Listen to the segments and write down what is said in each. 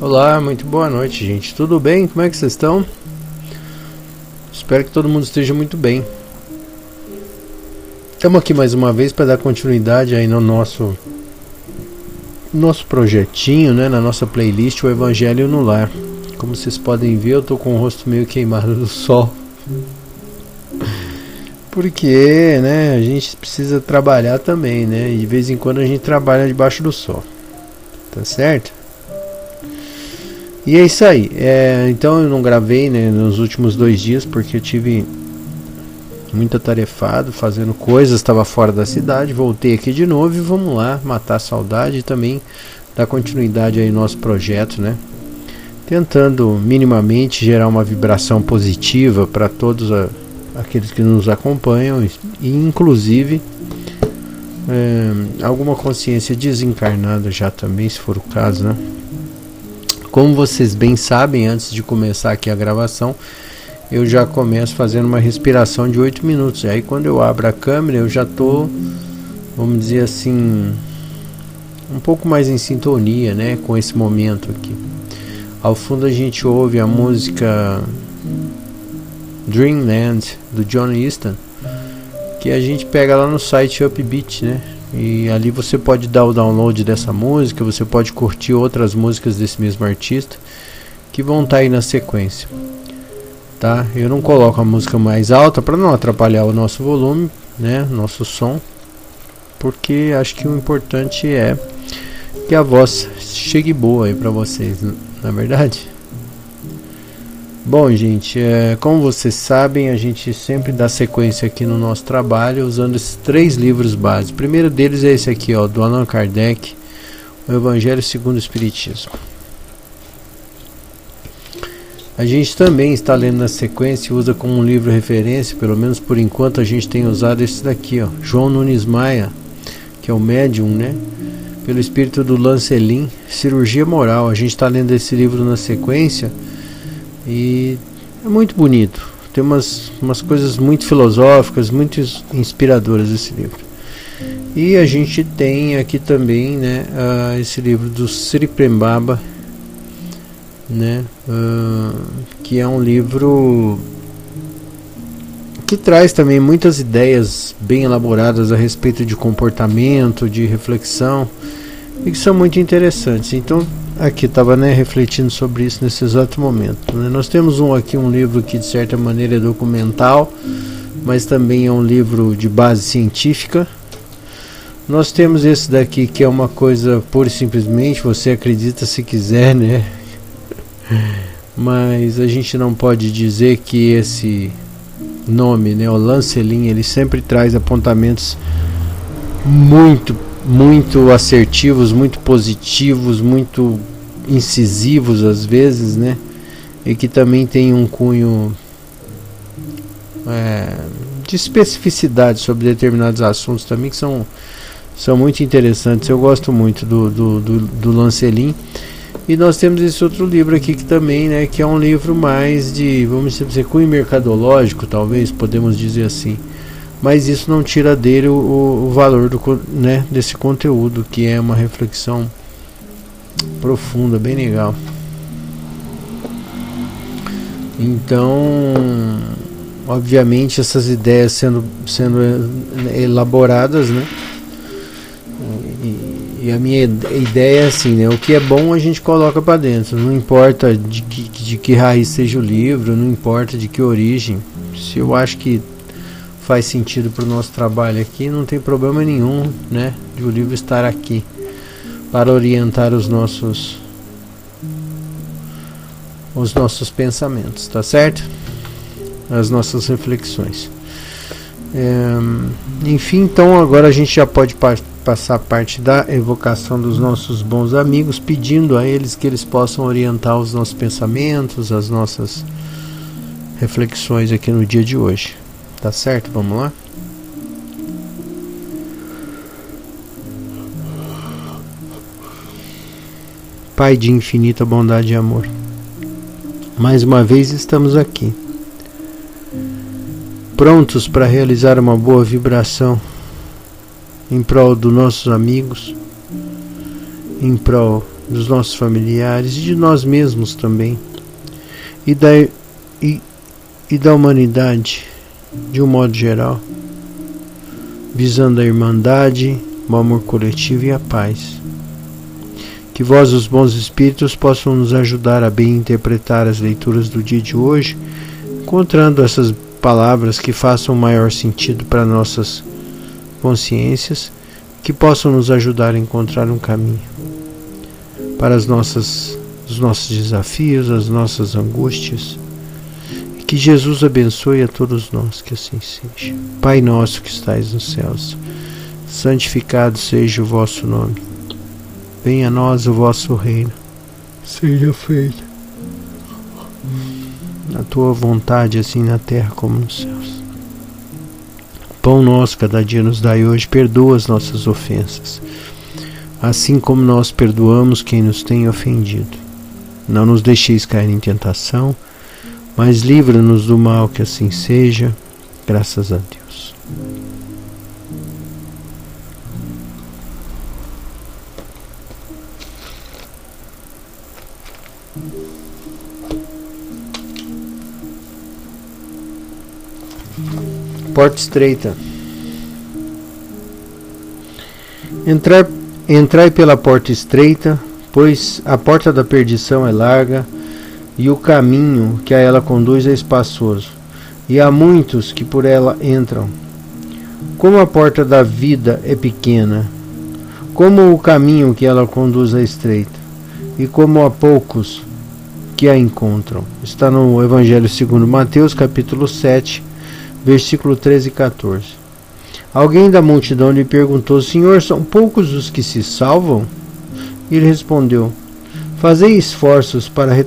Olá, muito boa noite, gente. Tudo bem? Como é que vocês estão? Espero que todo mundo esteja muito bem. Estamos aqui mais uma vez para dar continuidade aí no nosso projetinho, né, na nossa playlist O Evangelho no Lar. Como vocês podem ver, eu tô com o rosto meio queimado do sol. Porque, né, a gente precisa trabalhar também, né? E de vez em quando a gente trabalha debaixo do sol. Tá certo? E é isso aí. Então eu não gravei, né, nos últimos 2 dias porque eu tive muito atarefado fazendo coisas, estava fora da cidade, voltei aqui de novo e vamos lá matar a saudade e também dar continuidade aí no nosso projeto, né? Tentando minimamente gerar uma vibração positiva para todos aqueles que nos acompanham e inclusive alguma consciência desencarnada já também, se for o caso, né? Como vocês bem sabem, antes de começar aqui a gravação, eu já começo fazendo uma respiração de 8 minutos. E aí quando eu abro a câmera, eu já tô, vamos dizer assim, um pouco mais em sintonia, né, com esse momento aqui. Ao fundo a gente ouve a música Dreamland, do John Easton, que a gente pega lá no site Upbeat, né? E ali você pode dar o download dessa música, você pode curtir outras músicas desse mesmo artista que vão estar aí na sequência, tá? Eu não coloco a música mais alta para não atrapalhar o nosso volume, né, nosso som, porque acho que o importante é que a voz chegue boa aí para vocês, não é verdade? Bom, gente, como vocês sabem, a gente sempre dá sequência aqui no nosso trabalho usando esses 3 livros básicos. O primeiro deles é esse aqui, ó, do Allan Kardec, O Evangelho segundo o Espiritismo. A gente também está lendo na sequência e usa como um livro referência, pelo menos por enquanto a gente tem usado esse daqui, ó, João Nunes Maia, que é o médium, né? Pelo espírito do Lancelin, Cirurgia Moral. A gente está lendo esse livro na sequência. E é muito bonito, tem umas coisas muito filosóficas, muito inspiradoras esse livro. E a gente tem aqui também, né, esse livro do Sri Prembaba, né, que é um livro que traz também muitas ideias bem elaboradas a respeito de comportamento, de reflexão, e que são muito interessantes. Então aqui estava, né, refletindo sobre isso nesse exato momento, né? Nós temos um livro que de certa maneira é documental, mas também é um livro de base científica. Nós temos esse daqui que é uma coisa pura e simplesmente, você acredita se quiser, né? Mas a gente não pode dizer que esse nome, né, o Lancelin, ele sempre traz apontamentos muito assertivos, muito positivos, muito incisivos às vezes, né? E que também tem um cunho de especificidade sobre determinados assuntos também que são muito interessantes. Eu gosto muito do Lancelin. E nós temos esse outro livro aqui que também, né, que é um livro mais de, vamos dizer, cunho mercadológico, talvez, podemos dizer assim. Mas isso não tira dele o valor né, desse conteúdo, que é uma reflexão profunda, bem legal. Então, obviamente, essas ideias sendo elaboradas, né? E a minha ideia é assim, né? O que é bom a gente coloca para dentro. Não importa de que raiz seja o livro, não importa de que origem. Se eu acho que faz sentido para o nosso trabalho aqui, não tem problema nenhum, né, de o livro estar aqui para orientar os nossos pensamentos, tá certo? As nossas reflexões. Enfim, então agora a gente já pode passar a parte da evocação dos nossos bons amigos, pedindo a eles que eles possam orientar os nossos pensamentos, as nossas reflexões aqui no dia de hoje. Tá certo? Vamos lá? Pai de infinita bondade e amor, mais uma vez estamos aqui, prontos para realizar uma boa vibração em prol dos nossos amigos, em prol dos nossos familiares e de nós mesmos também, e da humanidade de um modo geral, visando a irmandade, o amor coletivo e a paz. Que vós, os bons espíritos, possam nos ajudar a bem interpretar as leituras do dia de hoje, encontrando essas palavras que façam maior sentido para nossas consciências, que possam nos ajudar a encontrar um caminho para os nossos desafios, as nossas angústias. E que Jesus abençoe a todos nós, que assim seja. Pai nosso que estais nos céus, santificado seja o vosso nome. Venha a nós o vosso reino. Seja feita a tua vontade, assim na terra como nos céus. Pão nosso cada dia nos dai hoje, perdoa as nossas ofensas, assim como nós perdoamos quem nos tem ofendido. Não nos deixeis cair em tentação, mas livra-nos do mal, que assim seja, graças a Deus. Porta estreita. Entrai pela porta estreita, pois a porta da perdição é larga, e o caminho que a ela conduz é espaçoso, e há muitos que por ela entram. Como a porta da vida é pequena, como o caminho que ela conduz é estreito, e como há poucos que a encontram. Está no Evangelho segundo Mateus, capítulo 7, versículo 13 e 14. Alguém da multidão lhe perguntou: Senhor, são poucos os que se salvam? E ele respondeu: Fazei esforços para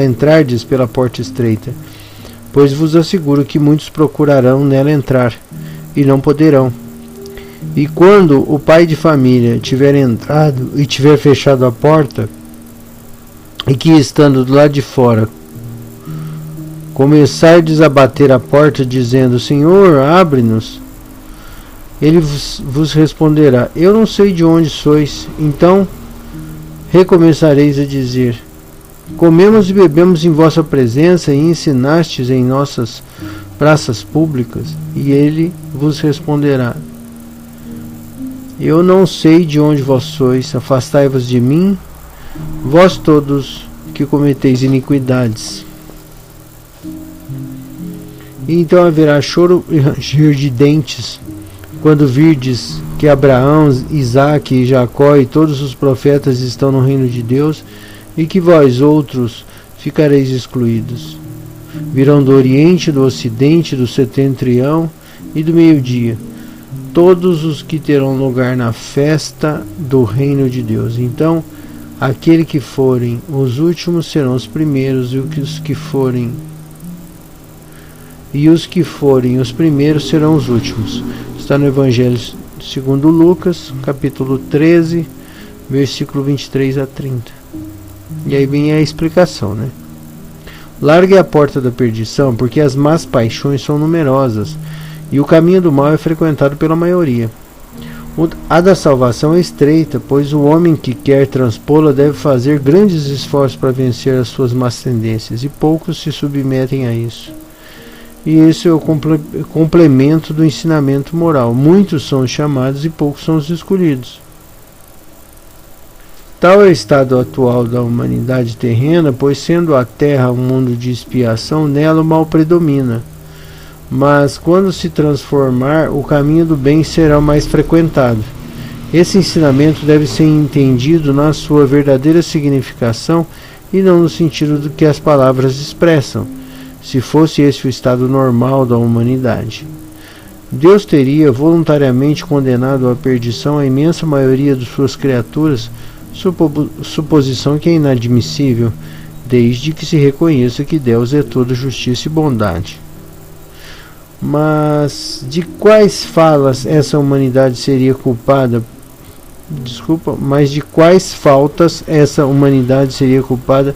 entrardes pela porta estreita, pois vos asseguro que muitos procurarão nela entrar, e não poderão. E quando o pai de família tiver entrado e tiver fechado a porta, e que estando do lado de fora começardes a bater a porta, dizendo: Senhor, abre-nos, ele vos responderá: Eu não sei de onde sois. Então recomeçareis a dizer: Comemos e bebemos em vossa presença, e ensinastes em nossas praças públicas. E ele vos responderá: Eu não sei de onde vós sois, afastai-vos de mim, vós todos que cometeis iniquidades. E então haverá choro e ranger de dentes, quando virdes que Abraão, Isaque e Jacó e todos os profetas estão no reino de Deus, e que vós outros ficareis excluídos. Virão do Oriente, do Ocidente, do Setentrião e do meio-dia, todos os que terão lugar na festa do reino de Deus. Então, aqueles que forem os últimos serão os primeiros, e os que forem os primeiros serão os últimos. Está no Evangelho segundo Lucas, capítulo 13, versículo 23 a 30. E aí vem a explicação, né? Largue a porta da perdição, porque as más paixões são numerosas, e o caminho do mal é frequentado pela maioria. A da salvação é estreita, pois o homem que quer transpô-la deve fazer grandes esforços para vencer as suas más tendências, e poucos se submetem a isso. E esse é o complemento do ensinamento moral. Muitos são os chamados e poucos são os escolhidos. Tal é o estado atual da humanidade terrena, pois sendo a terra um mundo de expiação, nela o mal predomina. Mas quando se transformar, o caminho do bem será mais frequentado. Esse ensinamento deve ser entendido na sua verdadeira significação e não no sentido do que as palavras expressam, se fosse esse o estado normal da humanidade. Deus teria voluntariamente condenado à perdição a imensa maioria de suas criaturas, suposição que é inadmissível, desde que se reconheça que Deus é toda justiça e bondade. Mas de quais falas essa humanidade seria culpada? Mas de quais faltas essa humanidade seria culpada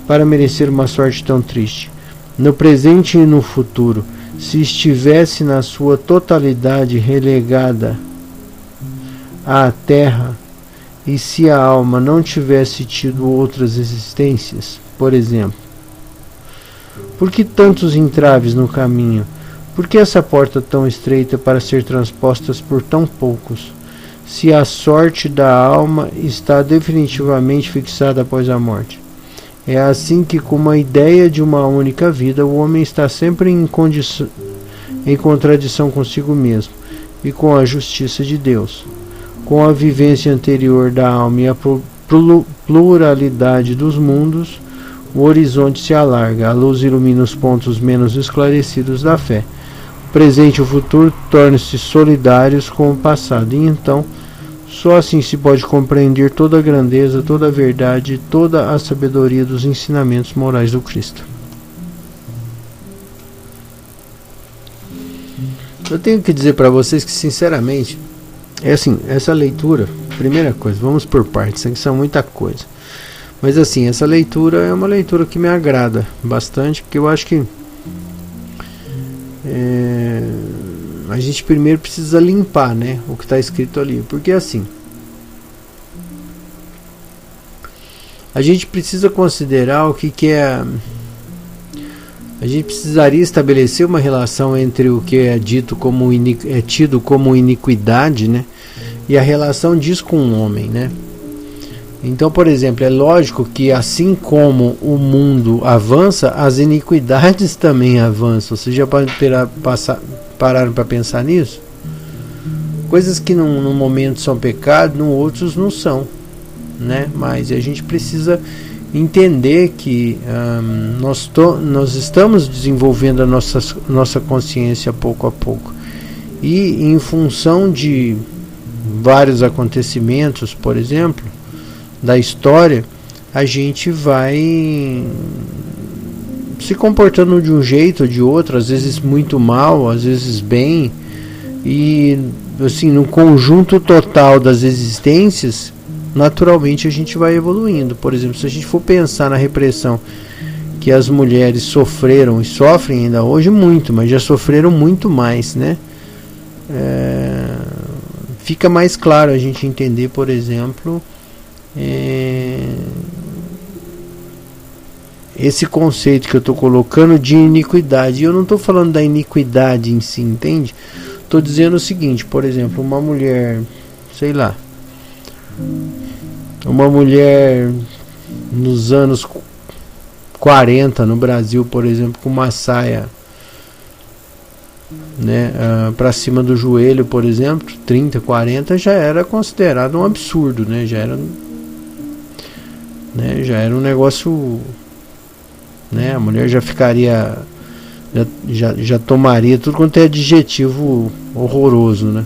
para merecer uma sorte tão triste? No presente e no futuro, se estivesse na sua totalidade relegada à Terra e se a alma não tivesse tido outras existências? Por exemplo, por que tantos entraves no caminho? Por que essa porta tão estreita para ser transposta por tão poucos? Se a sorte da alma está definitivamente fixada após a morte. É assim que, com uma ideia de uma única vida, o homem está sempre em contradição consigo mesmo e com a justiça de Deus. Com a vivência anterior da alma e a pluralidade dos mundos, o horizonte se alarga, a luz ilumina os pontos menos esclarecidos da fé. O presente e o futuro tornam-se solidários com o passado, e então só assim se pode compreender toda a grandeza, toda a verdade e toda a sabedoria dos ensinamentos morais do Cristo. Eu tenho que dizer para vocês que, sinceramente, essa leitura, primeira coisa, vamos por partes, isso são muita coisa. Mas assim, essa leitura é uma leitura que me agrada bastante, porque eu acho que a gente primeiro precisa limpar, né, o que está escrito ali, porque assim, a gente precisa considerar o que é. A gente precisaria estabelecer uma relação entre o que é dito como tido como iniquidade, né, e a relação disso com o homem, né? Então, por exemplo, é lógico que assim como o mundo avança, as iniquidades também avançam. Vocês já pararam para pensar nisso? Coisas que num momento são pecado, no outros não são, né? Mas a gente precisa entender que nós estamos desenvolvendo a nossa consciência pouco a pouco. E em função de vários acontecimentos, por exemplo, da história, a gente vai se comportando de um jeito ou de outro, às vezes muito mal, às vezes bem, e assim, no conjunto total das existências, naturalmente a gente vai evoluindo. Por exemplo, se a gente for pensar na repressão que as mulheres sofreram e sofrem ainda hoje muito, mas já sofreram muito mais, né? Fica mais claro a gente entender, por exemplo, esse conceito que eu estou colocando de iniquidade. E eu não estou falando da iniquidade em si, entende? Estou dizendo o seguinte, por exemplo, uma mulher, sei lá, uma mulher nos anos 40 no Brasil, por exemplo, com uma saia, né, para cima do joelho, por exemplo, 30, 40, já era considerado um absurdo, né? Já era um negócio, né? A mulher já ficaria, já tomaria tudo quanto é adjetivo horroroso, né?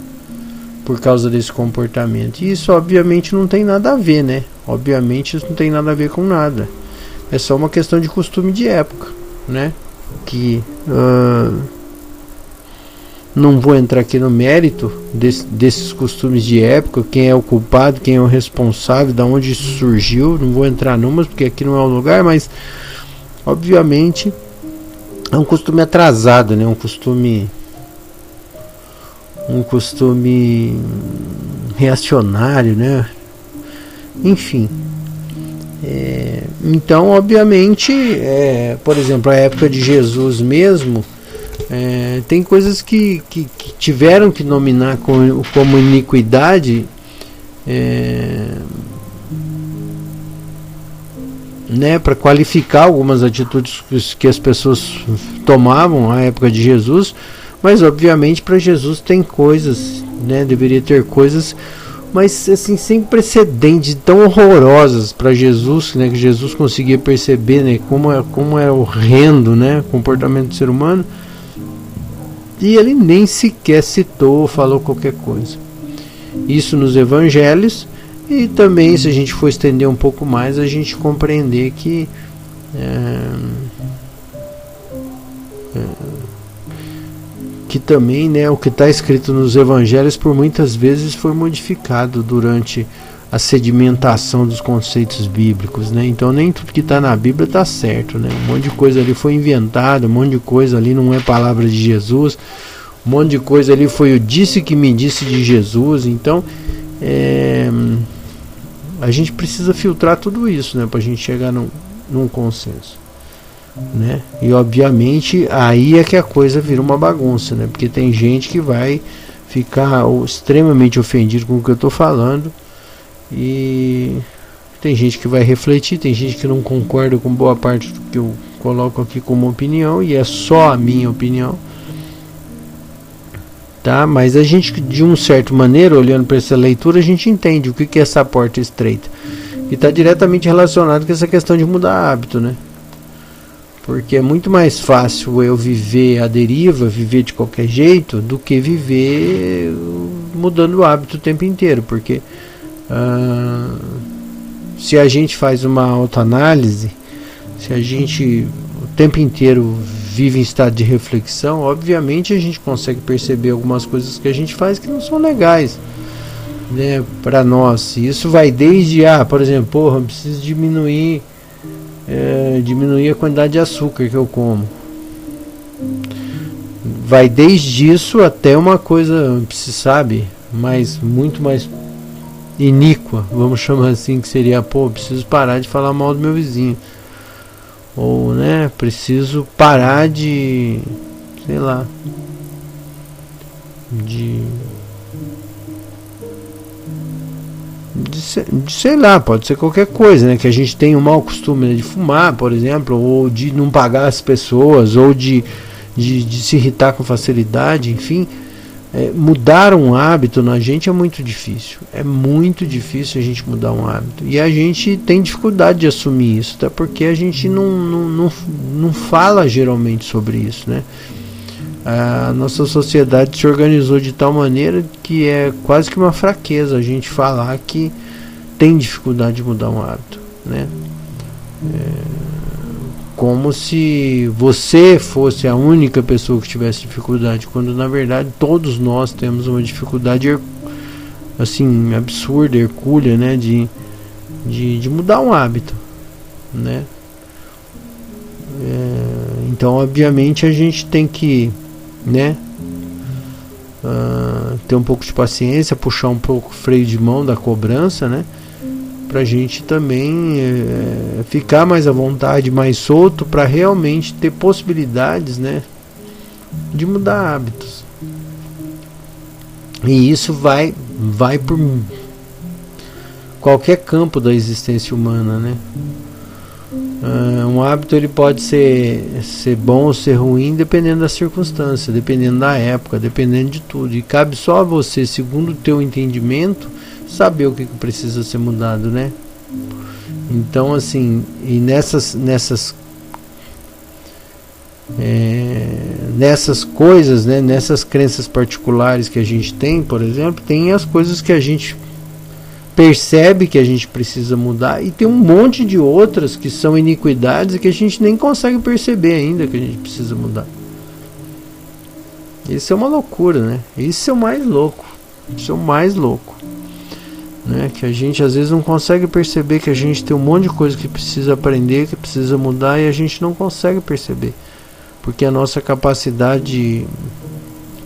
Por causa desse comportamento. E isso obviamente não tem nada a ver, né? Obviamente isso não tem nada a ver com nada. É só uma questão de costume de época, né? Que não vou entrar aqui no mérito desses costumes de época, quem é o culpado, quem é o responsável, de onde isso surgiu, não vou entrar numas porque aqui não é o lugar, mas obviamente é um costume atrasado, né? Um costume reacionário, né? Enfim, então obviamente, por exemplo, a época de Jesus mesmo, tem coisas que tiveram que nominar como iniquidade, né, para qualificar algumas atitudes que as pessoas tomavam na época de Jesus. Mas obviamente para Jesus tem coisas, né, deveria ter coisas, mas assim, sem precedentes, tão horrorosas para Jesus, né, que Jesus conseguia perceber, né, como era horrendo, né, o comportamento do ser humano. E ele nem sequer citou ou falou qualquer coisa. Isso nos evangelhos. E também, se a gente for estender um pouco mais, a gente compreender que também, né, o que está escrito nos evangelhos por muitas vezes foi modificado durante a sedimentação dos conceitos bíblicos, né? Então nem tudo que está na Bíblia está certo, né? Um monte de coisa ali foi inventada, um monte de coisa ali não é palavra de Jesus, um monte de coisa ali foi o disse que me disse de Jesus. Então a gente precisa filtrar tudo isso, né, para a gente chegar num consenso, né? E obviamente aí é que a coisa vira uma bagunça, né? Porque tem gente que vai ficar extremamente ofendido com o que eu estou falando, e tem gente que vai refletir, tem gente que não concorda com boa parte do que eu coloco aqui como opinião, e é só a minha opinião, tá? Mas a gente, de uma certa maneira, olhando para essa leitura, a gente entende o que é essa porta estreita, e está diretamente relacionado com essa questão de mudar hábito, né? Porque é muito mais fácil eu viver a deriva, viver de qualquer jeito, do que viver mudando o hábito o tempo inteiro. Porque se a gente faz uma autoanálise, se a gente o tempo inteiro vive em estado de reflexão, obviamente a gente consegue perceber algumas coisas que a gente faz que não são legais, né, para nós. Isso vai desde, por exemplo, eu preciso diminuir a quantidade de açúcar que eu como. Vai desde isso até uma coisa, você sabe, muito mais iníqua, vamos chamar assim, que seria, preciso parar de falar mal do meu vizinho, ou, né, preciso parar de, sei lá, sei lá, pode ser qualquer coisa, né? Que a gente tem um mau costume, né, de fumar, por exemplo, ou de não pagar as pessoas, ou de se irritar com facilidade, enfim. Mudar um hábito na gente é muito difícil. É muito difícil a gente mudar um hábito. E a gente tem dificuldade de assumir isso, até porque a gente não fala geralmente sobre isso, né? A nossa sociedade se organizou de tal maneira que é quase que uma fraqueza a gente falar que tem dificuldade de mudar um hábito, né? Como se você fosse a única pessoa que tivesse dificuldade, quando na verdade todos nós temos uma dificuldade assim absurda, hercúlea, né, de mudar um hábito, né? Então obviamente a gente tem que, né, ter um pouco de paciência, puxar um pouco o freio de mão da cobrança, né, pra gente também ficar mais à vontade, mais solto, para realmente ter possibilidades, né, de mudar hábitos. E isso vai por qualquer campo da existência humana, né? Um hábito ele pode ser bom ou ser ruim dependendo da circunstância, dependendo da época, dependendo de tudo, e cabe só a você, segundo o teu entendimento, saber o que precisa ser mudado, né? Então assim, e nessas coisas, né, nessas crenças particulares que a gente tem, por exemplo, tem as coisas que a gente percebe que a gente precisa mudar, e tem um monte de outras que são iniquidades e que a gente nem consegue perceber ainda que a gente precisa mudar. Isso é uma loucura, né? Isso é o mais louco. Isso é o mais louco, né? Que a gente às vezes não consegue perceber que a gente tem um monte de coisa que precisa aprender, que precisa mudar, e a gente não consegue perceber, porque a nossa capacidade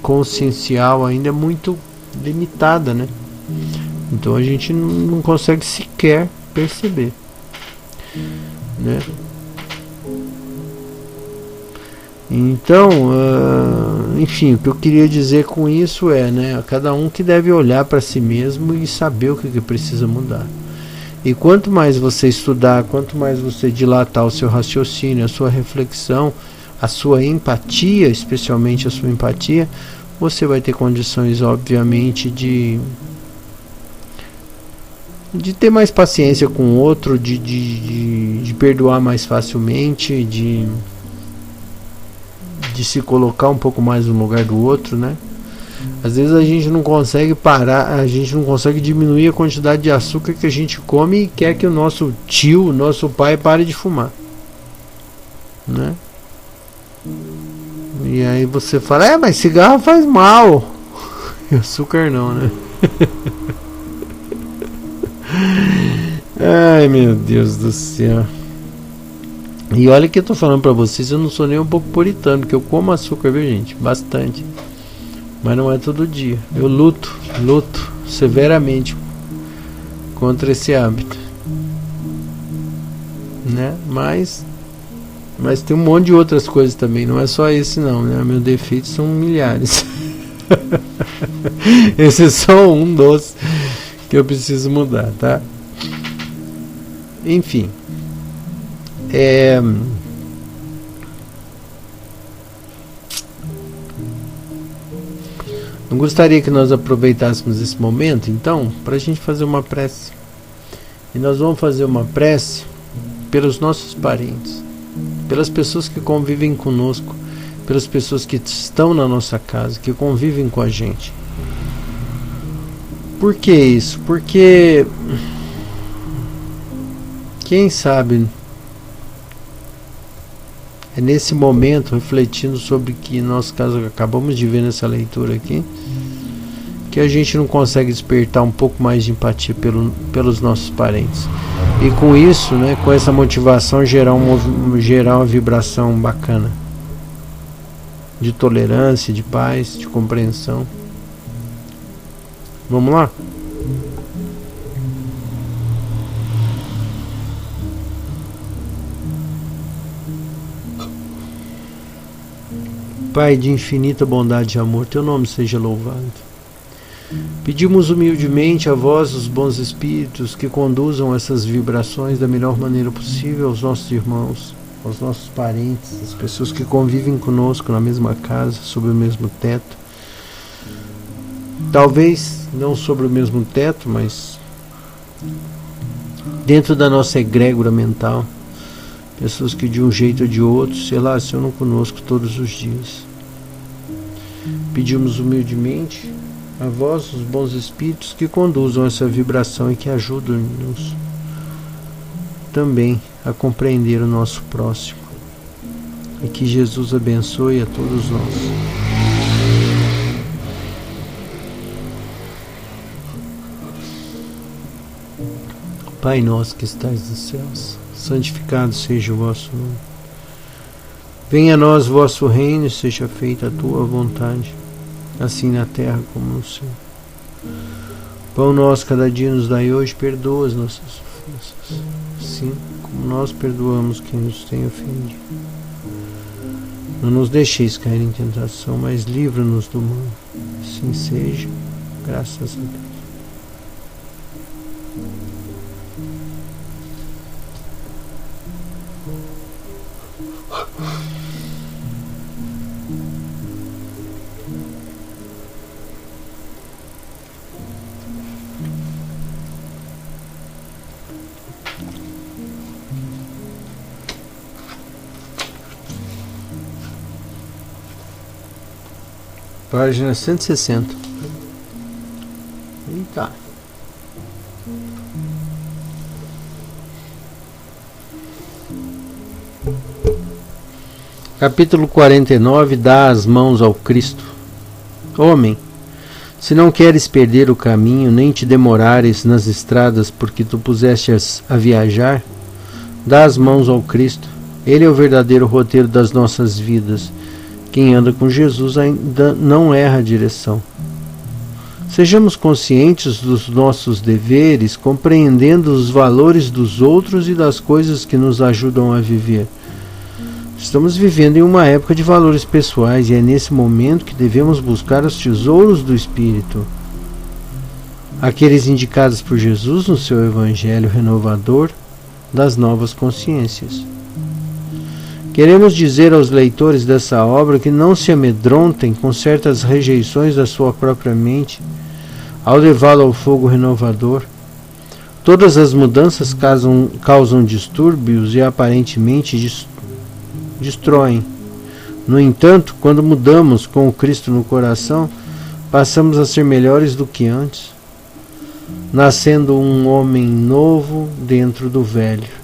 consciencial ainda é muito limitada, né? Então a gente não consegue sequer perceber, né? Então, enfim, o que eu queria dizer com isso é, né, cada um que deve olhar para si mesmo e saber o que precisa mudar. E quanto mais você estudar, quanto mais você dilatar o seu raciocínio, a sua reflexão, a sua empatia, especialmente a sua empatia, você vai ter condições, obviamente, de ter mais paciência com o outro, de perdoar mais facilmente, de se colocar um pouco mais no lugar do outro, né? Às vezes a gente não consegue parar, a gente não consegue diminuir a quantidade de açúcar que a gente come e quer que o nosso tio, o nosso pai pare de fumar, né? E aí você fala, mas cigarro faz mal. E açúcar não, né? Ai, meu Deus do céu. E olha que eu tô falando pra vocês, eu não sou nem um pouco puritano, porque eu como açúcar, viu, gente? Bastante. Mas não é todo dia. Eu luto severamente contra esse hábito, né? Mas tem um monte de outras coisas também, não é só esse não, né? Meus defeitos são milhares. Esse é só um dos que eu preciso mudar, tá? Enfim, eu gostaria que nós aproveitássemos esse momento, então, para a gente fazer uma prece. E nós vamos fazer uma prece pelos nossos parentes, pelas pessoas que convivem conosco, pelas pessoas que estão na nossa casa, que convivem com a gente. Por que isso? Porque, quem sabe, é nesse momento, refletindo sobre que nosso caso acabamos de ver nessa leitura aqui, que a gente não consegue despertar um pouco mais de empatia pelos nossos parentes. E com isso, né, com essa motivação, gerar uma vibração bacana, de tolerância, de paz, de compreensão. Vamos lá? Pai de infinita bondade e amor, teu nome seja louvado. Pedimos humildemente a vós, os bons espíritos, que conduzam essas vibrações da melhor maneira possível aos nossos irmãos, aos nossos parentes, as pessoas que convivem conosco na mesma casa, sob o mesmo teto. Talvez não sobre o mesmo teto, mas dentro da nossa egrégora mental. Pessoas que de um jeito ou de outro se relacionam conosco todos os dias. Pedimos humildemente a vós, os bons espíritos, que conduzam essa vibração e que ajudem-nos também a compreender o nosso próximo. E que Jesus abençoe a todos nós. Pai nosso que estais nos céus, santificado seja o vosso nome. Venha a nós o vosso reino, seja feita a tua vontade, assim na terra como no céu. Pão nosso cada dia nos dai hoje, perdoa as nossas ofensas, assim como nós perdoamos quem nos tem ofendido. Não nos deixeis cair em tentação, mas livra-nos do mal. Assim seja, graças a Deus. Página 160. Eita. Capítulo 49. Dá as mãos ao Cristo. Homem, se não queres perder o caminho, nem te demorares nas estradas porque tu pusestes a viajar, dá as mãos ao Cristo. Ele é o verdadeiro roteiro das nossas vidas. Quem anda com Jesus ainda não erra a direção. Sejamos conscientes dos nossos deveres, compreendendo os valores dos outros e das coisas que nos ajudam a viver. Estamos vivendo em uma época de valores pessoais e é nesse momento que devemos buscar os tesouros do Espírito, aqueles indicados por Jesus no seu Evangelho renovador das novas consciências. Queremos dizer aos leitores dessa obra que não se amedrontem com certas rejeições da sua própria mente ao levá-la ao fogo renovador. Todas as mudanças causam distúrbios e aparentemente destroem. No entanto, quando mudamos com o Cristo no coração, passamos a ser melhores do que antes, nascendo um homem novo dentro do velho.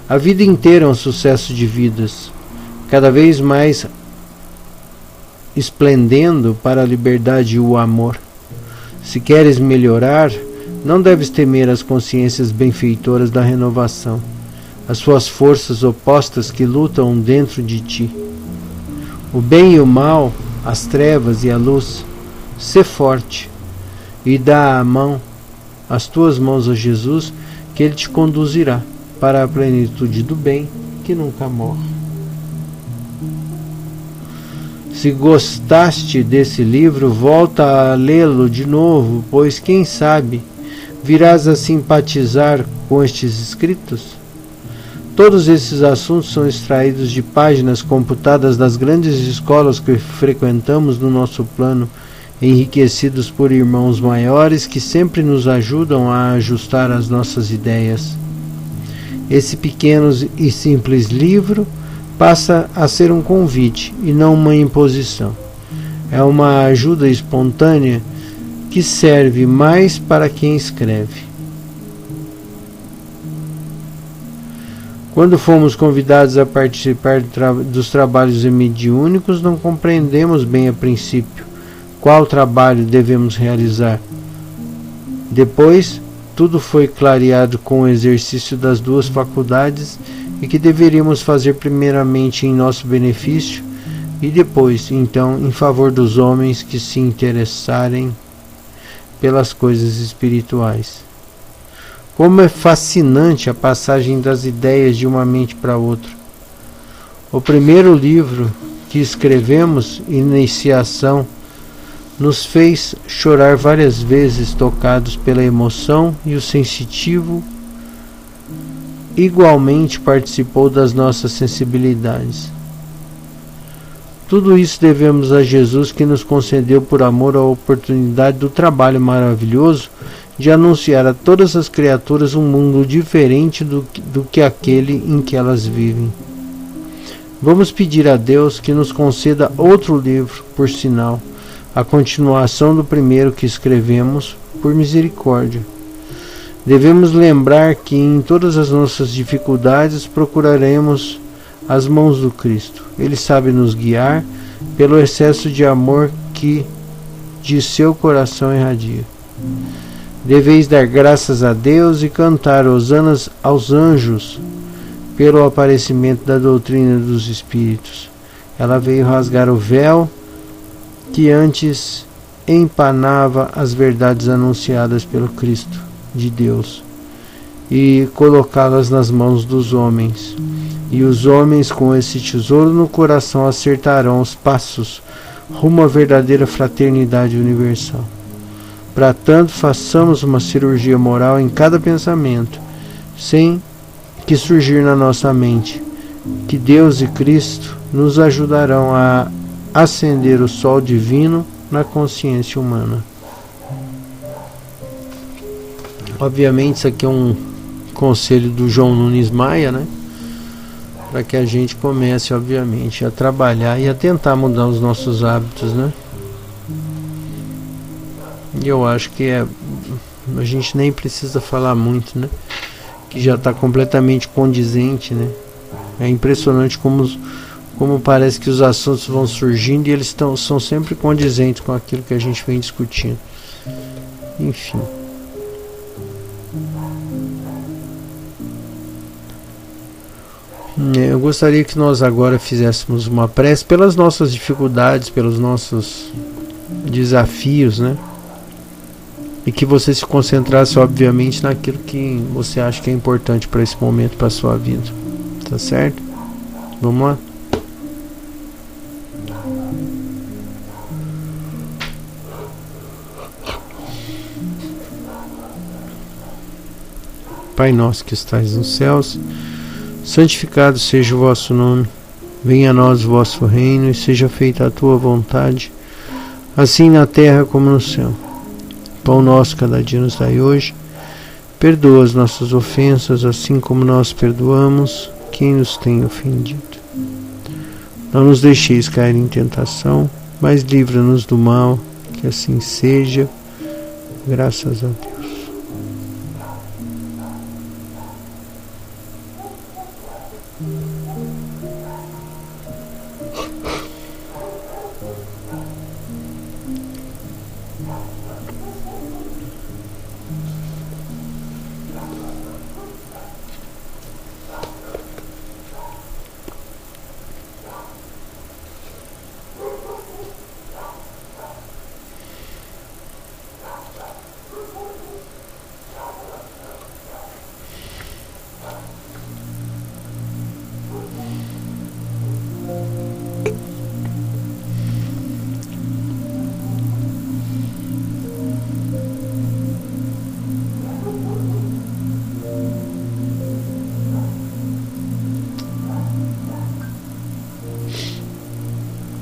A vida inteira é um sucesso de vidas, cada vez mais esplendendo para a liberdade e o amor. Se queres melhorar, não deves temer as consciências benfeitoras da renovação, as suas forças opostas que lutam dentro de ti. O bem e o mal, as trevas e a luz. Sê forte. e dá as tuas mãos a Jesus, que Ele te conduzirá para a plenitude do bem que nunca morre. Se gostaste desse livro, volta a lê-lo de novo, pois quem sabe virás a simpatizar com estes escritos? Todos esses assuntos são extraídos de páginas computadas das grandes escolas que frequentamos no nosso plano, enriquecidos por irmãos maiores que sempre nos ajudam a ajustar as nossas ideias. Esse pequeno e simples livro passa a ser um convite e não uma imposição. É uma ajuda espontânea que serve mais para quem escreve. Quando fomos convidados a participar dos trabalhos mediúnicos, não compreendemos bem a princípio qual trabalho devemos realizar. Depois, tudo foi clareado com o exercício das duas faculdades e que deveríamos fazer primeiramente em nosso benefício e depois, então, em favor dos homens que se interessarem pelas coisas espirituais. Como é fascinante a passagem das ideias de uma mente para outra. O primeiro livro que escrevemos, Iniciação, nos fez chorar várias vezes, tocados pela emoção, e o sensitivo igualmente participou das nossas sensibilidades. Tudo isso devemos a Jesus, que nos concedeu por amor a oportunidade do trabalho maravilhoso de anunciar a todas as criaturas um mundo diferente do que aquele em que elas vivem. Vamos pedir a Deus que nos conceda outro livro, por sinal, a continuação do primeiro que escrevemos, por misericórdia. Devemos lembrar que em todas as nossas dificuldades procuraremos as mãos do Cristo. Ele sabe nos guiar pelo excesso de amor que de seu coração irradia. Deveis dar graças a Deus e cantar hosanas aos anjos pelo aparecimento da doutrina dos Espíritos. Ela veio rasgar o véu que antes empanava as verdades anunciadas pelo Cristo de Deus e colocá-las nas mãos dos homens. E os homens, com esse tesouro no coração, acertarão os passos rumo à verdadeira fraternidade universal. Para tanto, façamos uma cirurgia moral em cada pensamento, sem que surgir na nossa mente, que Deus e Cristo nos ajudarão a acender o sol divino na consciência humana. Obviamente, isso aqui é um conselho do João Nunes Maia, né? Para que a gente comece, obviamente, a trabalhar e a tentar mudar os nossos hábitos, né? E eu acho que a gente nem precisa falar muito, né? Que já está completamente condizente, né? É impressionante como parece que os assuntos vão surgindo e eles são sempre condizentes com aquilo que a gente vem discutindo. Enfim. Eu gostaria que nós agora fizéssemos uma prece pelas nossas dificuldades, pelos nossos desafios, né? E que você se concentrasse, obviamente, naquilo que você acha que é importante para esse momento, para a sua vida. Tá certo? Vamos lá? Pai nosso que estais nos céus, santificado seja o vosso nome. Venha a nós o vosso reino e seja feita a tua vontade, assim na terra como no céu. Pão nosso cada dia nos dai hoje. Perdoa as nossas ofensas, assim como nós perdoamos quem nos tem ofendido. Não nos deixeis cair em tentação, mas livra-nos do mal, que assim seja. Graças a Deus.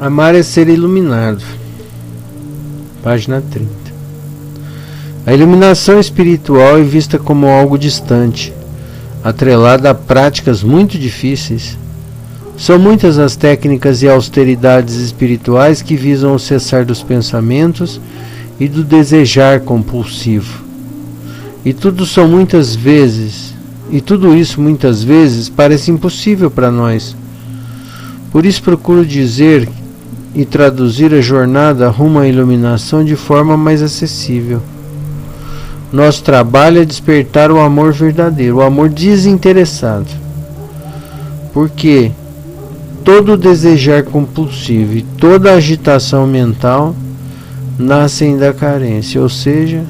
Amar é ser iluminado. Página 30. A iluminação espiritual é vista como algo distante, atrelada a práticas muito difíceis. São muitas as técnicas e austeridades espirituais que visam o cessar dos pensamentos e do desejar compulsivo. E tudo isso muitas vezes parece impossível para nós. Por isso procuro dizer e traduzir a jornada rumo à iluminação de forma mais acessível. Nosso trabalho é despertar o amor verdadeiro, o amor desinteressado. Porque todo desejar compulsivo e toda agitação mental nascem da carência, ou seja,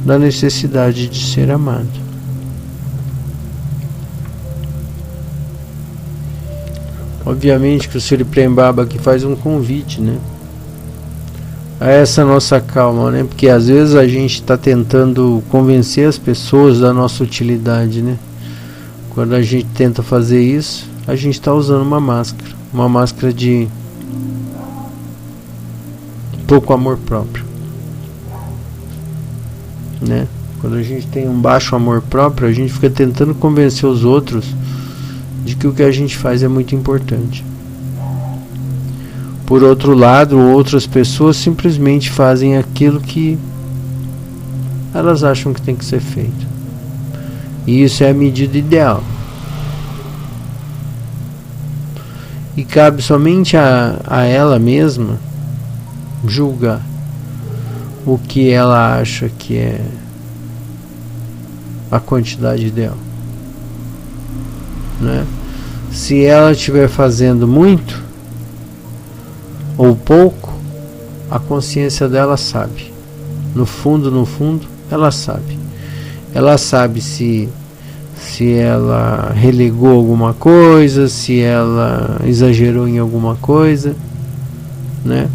da necessidade de ser amado. Obviamente que o Sri Prem Baba aqui faz um convite, né, a essa nossa calma, né, porque às vezes a gente está tentando convencer as pessoas da nossa utilidade, né. Quando a gente tenta fazer isso, a gente está usando uma máscara de pouco amor próprio, né. Quando a gente tem um baixo amor próprio, a gente fica tentando convencer os outros de que o que a gente faz é muito importante. Por outro lado, outras pessoas simplesmente fazem aquilo que elas acham que tem que ser feito. E isso é a medida ideal. E cabe somente a ela mesma julgar o que ela acha que é a quantidade ideal, né? Se ela estiver fazendo muito ou pouco, a consciência dela sabe. No fundo, ela sabe. Ela sabe se ela relegou alguma coisa, se ela exagerou em alguma coisa, né?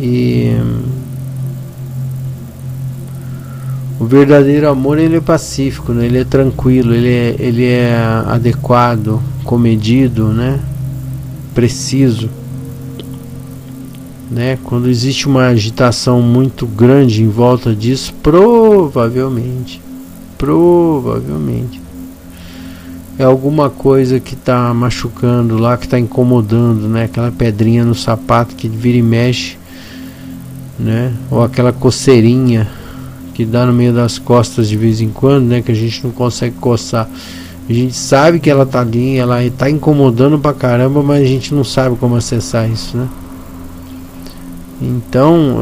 E o verdadeiro amor, ele é pacífico, né? Ele é tranquilo, ele é adequado, comedido, né? Preciso, né? Quando existe uma agitação muito grande em volta disso, provavelmente é alguma coisa que está machucando lá, que está incomodando, né? Aquela pedrinha no sapato que vira e mexe, né? Ou aquela coceirinha que dá no meio das costas de vez em quando, né? Que a gente não consegue coçar. A gente sabe que ela tá ali, ela tá incomodando pra caramba, mas a gente não sabe como acessar isso, né? Então,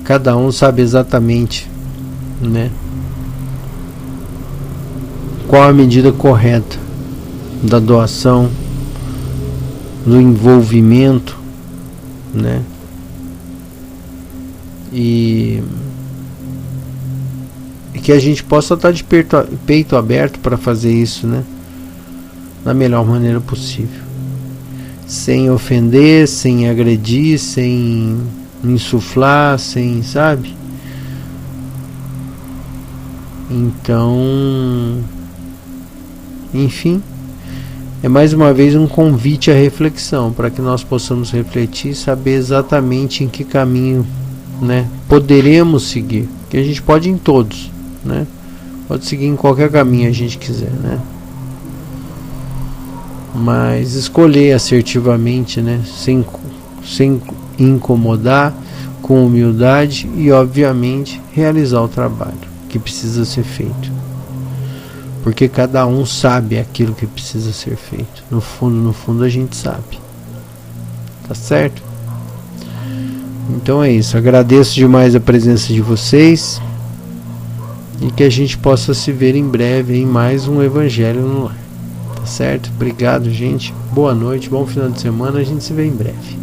cada um sabe exatamente, né, qual a medida correta da doação, do envolvimento, né? E que a gente possa estar de peito aberto para fazer isso, né? Da melhor maneira possível, sem ofender, sem agredir, sem insuflar, sem, sabe? Então, enfim, é mais uma vez um convite à reflexão, para que nós possamos refletir e saber exatamente em que caminho, né, poderemos seguir. Que a gente pode ir em todos, né? Pode seguir em qualquer caminho a gente quiser, né? Mas escolher assertivamente, né? Sem incomodar, com humildade e, obviamente, realizar o trabalho que precisa ser feito. Porque cada um sabe aquilo que precisa ser feito. No fundo a gente sabe. Tá certo? Então é isso. Agradeço demais a presença de vocês. E que a gente possa se ver em breve em mais um Evangelho no Lar. Tá certo? Obrigado, gente. Boa noite, bom final de semana. A gente se vê em breve.